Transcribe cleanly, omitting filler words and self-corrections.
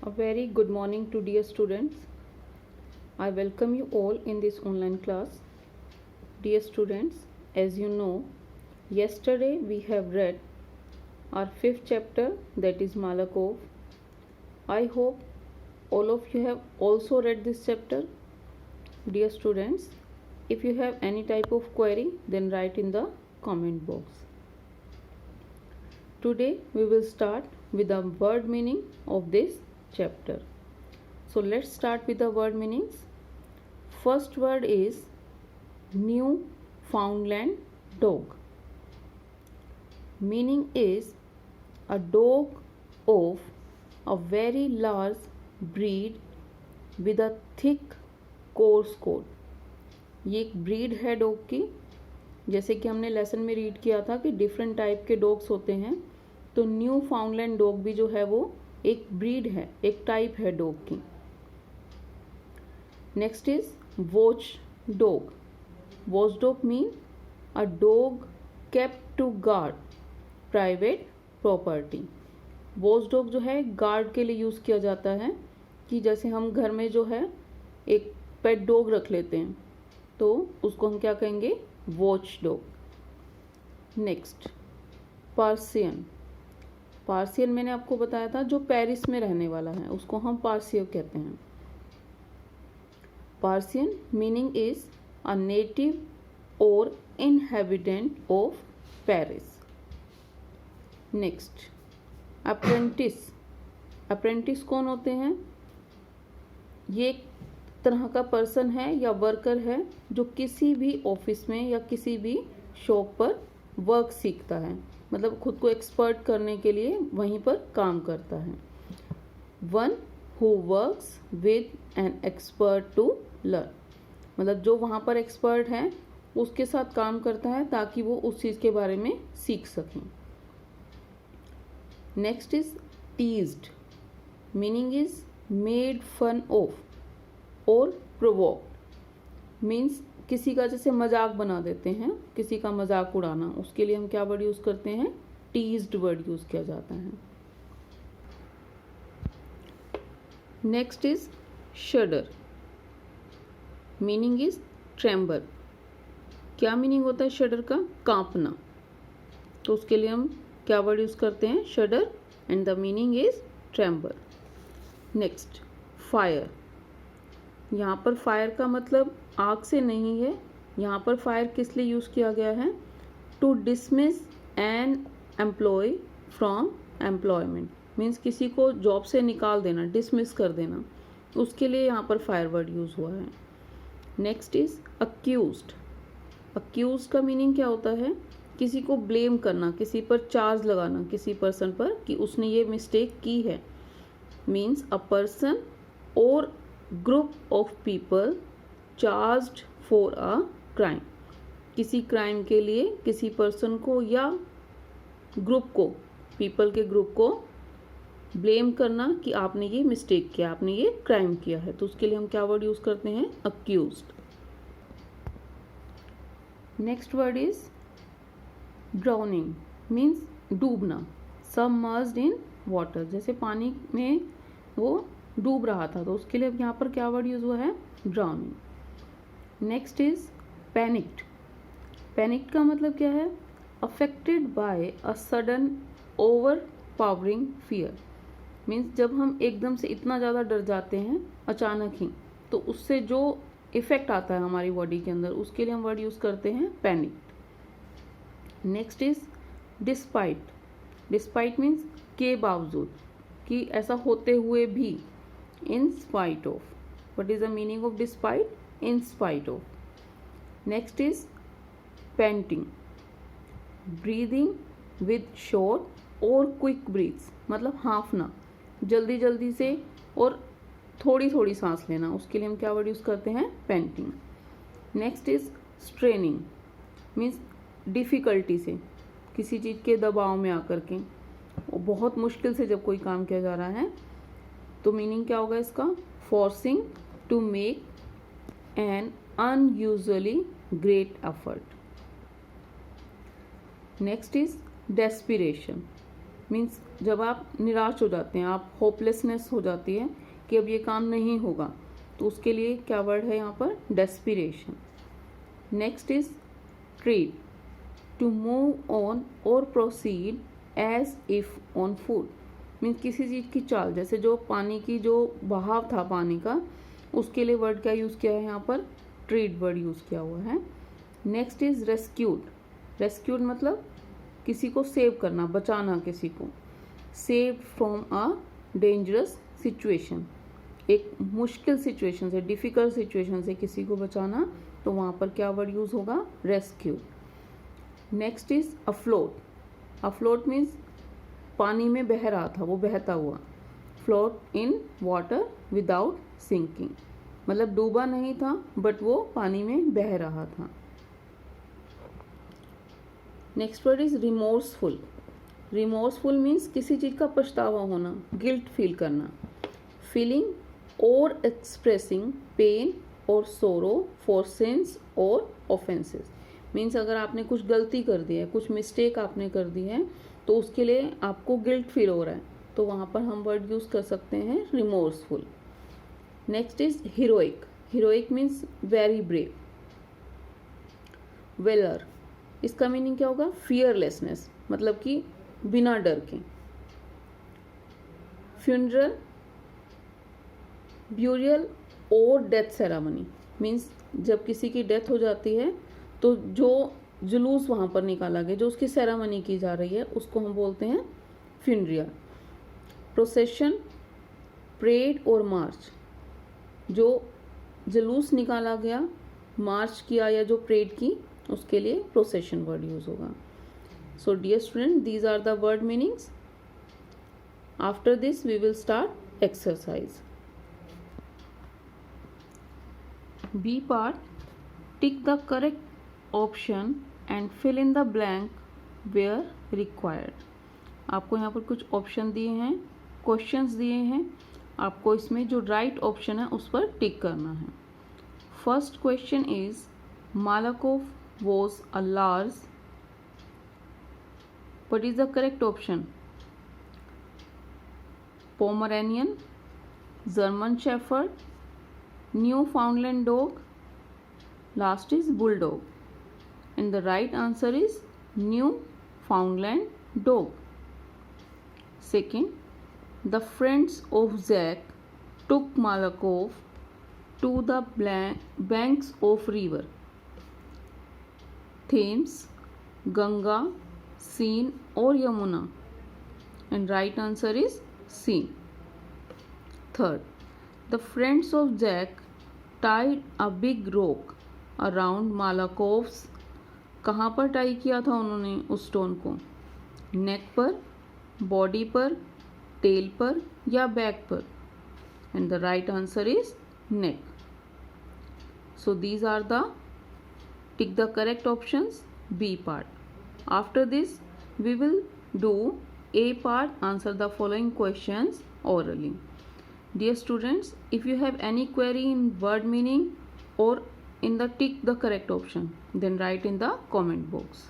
A very good morning to dear students. I welcome you all in this online class. Dear students, as you know, yesterday we have read our fifth chapter, that is Malakov. I hope all of you have also read this chapter. Dear students, if you have any type of query, then write in the comment box. Today we will start with the word meaning of this chapter. So let's start with the word meanings. First word is Newfoundland dog. Meaning is a dog of a very large breed with a thick coarse coat. ये एक breed है dog की. जैसे कि हमने lesson में read किया था कि डिफरेंट टाइप के डॉग्स होते हैं, तो न्यू फाउंडलैंड डॉग भी जो है वो एक ब्रीड है, एक टाइप है डॉग की. Next is watch dog. Watch dog mean a dog kept to guard private property. Watch dog जो है गार्ड के लिए यूज़ किया जाता है, कि जैसे हम घर में जो है एक पेट डॉग रख लेते हैं, तो उसको हम क्या कहेंगे, watch dog. Next Persian. Persian मैंने आपको बताया था जो पेरिस में रहने वाला है, उसको हम पार्सियन कहते हैं. Parisian meaning is a native और inhabitant of Paris. Next apprentice. Apprentice कौन होते हैं? ये एक तरह का पर्सन है या वर्कर है जो किसी भी ऑफिस में या किसी भी शॉप पर वर्क सीखता है, मतलब खुद को एक्सपर्ट करने के लिए वहीं पर काम करता है. One who works with an expert to learn, मतलब जो वहाँ पर एक्सपर्ट है उसके साथ काम करता है ताकि वो उस चीज़ के बारे में सीख सकें. Next is teased. Meaning is made fun of और प्रोवोक्ड. मीन्स किसी का जैसे मजाक बना देते हैं, किसी का मजाक उड़ाना, उसके लिए हम क्या वर्ड यूज़ करते हैं, टीज्ड वर्ड यूज़ किया जाता है. Next is shudder. Meaning is tremble. क्या मीनिंग होता है शडर का? कांपना. तो उसके लिए हम क्या वर्ड यूज़ करते हैं, shudder, and the meaning is tremble. Next fire. यहाँ पर फायर का मतलब आग से नहीं है. यहाँ पर फायर किस लिए यूज़ किया गया है? To dismiss an employ from employment. Means किसी को जॉब से निकाल देना, डिसमिस कर देना, उसके लिए यहाँ पर फायर वर्ड यूज़ हुआ है. Next is accused. अक्यूज का मीनिंग क्या होता है? किसी को ब्लेम करना, किसी पर चार्ज लगाना, किसी पर्सन पर कि उसने ये मिस्टेक की है. मीन्स अ पर्सन और group of people charged for a crime. किसी क्राइम के लिए किसी पर्सन को या ग्रुप को, पीपल के ग्रुप को ब्लेम करना कि आपने ये मिस्टेक किया, आपने ये क्राइम किया है, तो उसके लिए हम क्या वर्ड यूज़ करते हैं, accused. Next word is drowning. Means डूबना, सबमर्ज्ड इन वाटर. जैसे पानी में वो डूब रहा था, तो उसके लिए यहाँ पर क्या वर्ड यूज़ हुआ है, drowning. Next is panicked. Panicked का मतलब क्या है? Affected by a sudden over powering fear. Means जब हम एकदम से इतना ज़्यादा डर जाते हैं अचानक ही, तो उससे जो इफेक्ट आता है हमारी बॉडी के अंदर, उसके लिए हम वर्ड यूज़ करते हैं panicked. Next is despite. Despite means के बावजूद, कि ऐसा होते हुए भी. In spite of. What is the meaning of despite? In spite of. Next is painting. Breathing with short और क्विक ब्रीथ्स, मतलब हाँफना, जल्दी जल्दी से और थोड़ी थोड़ी सांस लेना, उसके लिए हम क्या वर्ड यूज़ करते हैं, painting. Next is straining. Means difficulty से, किसी चीज़ के दबाव में आकर के, वो बहुत मुश्किल से जब कोई काम किया जा रहा है, तो मीनिंग क्या होगा इसका, forcing to make an unusually great effort. Next is desperation. Means जब आप निराश हो जाते हैं, आप होपलेसनेस हो जाती है कि अब ये काम नहीं होगा, तो उसके लिए क्या वर्ड है यहाँ पर, desperation. Next is tread, to move on और proceed as if on foot, means किसी चीज़ की चाल, जैसे जो पानी की जो बहाव था पानी का, उसके लिए वर्ड क्या यूज़ किया है यहाँ पर, ट्रीट वर्ड यूज़ किया हुआ है। नेक्स्ट इज रेस्क्यूड, रेस्क्यूड मतलब किसी को सेव करना, बचाना किसी को, save from a dangerous situation, एक मुश्किल सिचुएशन से, डिफ़िकल्ट सिचुएशन से किसी को बचाना, तो वहाँ पर क्या वर्ड यूज़ होगा, rescue. Next is afloat, afloat means पानी में बह रहा था, वो बहता हुआ, float in water without sinking, मतलब डूबा नहीं था बट वो पानी में बह रहा था। Next word is remorseful, remorseful means किसी चीज़ का पछतावा होना, गिल्ट फील करना, फीलिंग और एक्सप्रेसिंग पेन और सोरो फॉर सिंस और ऑफेंसेस, मीन्स अगर आपने कुछ गलती कर दी है, कुछ मिस्टेक आपने कर दी है, तो उसके लिए आपको गिल्ट फील हो रहा है, तो वहाँ पर हम वर्ड यूज़ कर सकते हैं remorseful. Next is heroic, heroic means very brave. Valour, इसका मीनिंग क्या होगा, फियरलेसनेस, मतलब कि बिना डर के। फ्यूनरल, ब्यूरियल और डेथ सेरेमनी, मीन्स जब किसी की डेथ हो जाती है तो जो जुलूस वहाँ पर निकाला गया, जो उसकी सेरेमनी की जा रही है, उसको हम बोलते हैं फ्यूनरियल। प्रोसेशन, परेड और मार्च, जो जुलूस निकाला गया, मार्च किया या जो परेड की, उसके लिए प्रोसेशन वर्ड यूज होगा। So dear student, these are the word meanings. After this we will start exercise. B part, tick the correct option and fill in the blank where required. आपको यहाँ पर कुछ option दिए हैं, questions दिए हैं, आपको इसमें जो राइट ऑप्शन है उस पर टिक करना है। First question is, Malakoff was a large, what is the correct option, Pomeranian, German shepherd, Newfoundland dog, last is bulldog, and the right answer is Newfoundland dog. Second, the friends of Zack took Malakov to the banks of river Thames, Ganga, Seine or Yamuna, and right answer is Seine. Third, the friends of Zack tied a big rock around Malakov's, कहाँ पर tie किया था उन्होंने उस stone को, नेक पर, body पर, tell पर या बैक पर, and the right answer is neck. So these are the, tick the correct options, B part. After this we will do A part, answer the following questions orally. Dear students, if you have any query in word meaning or in the tick the correct option, then write in the comment box.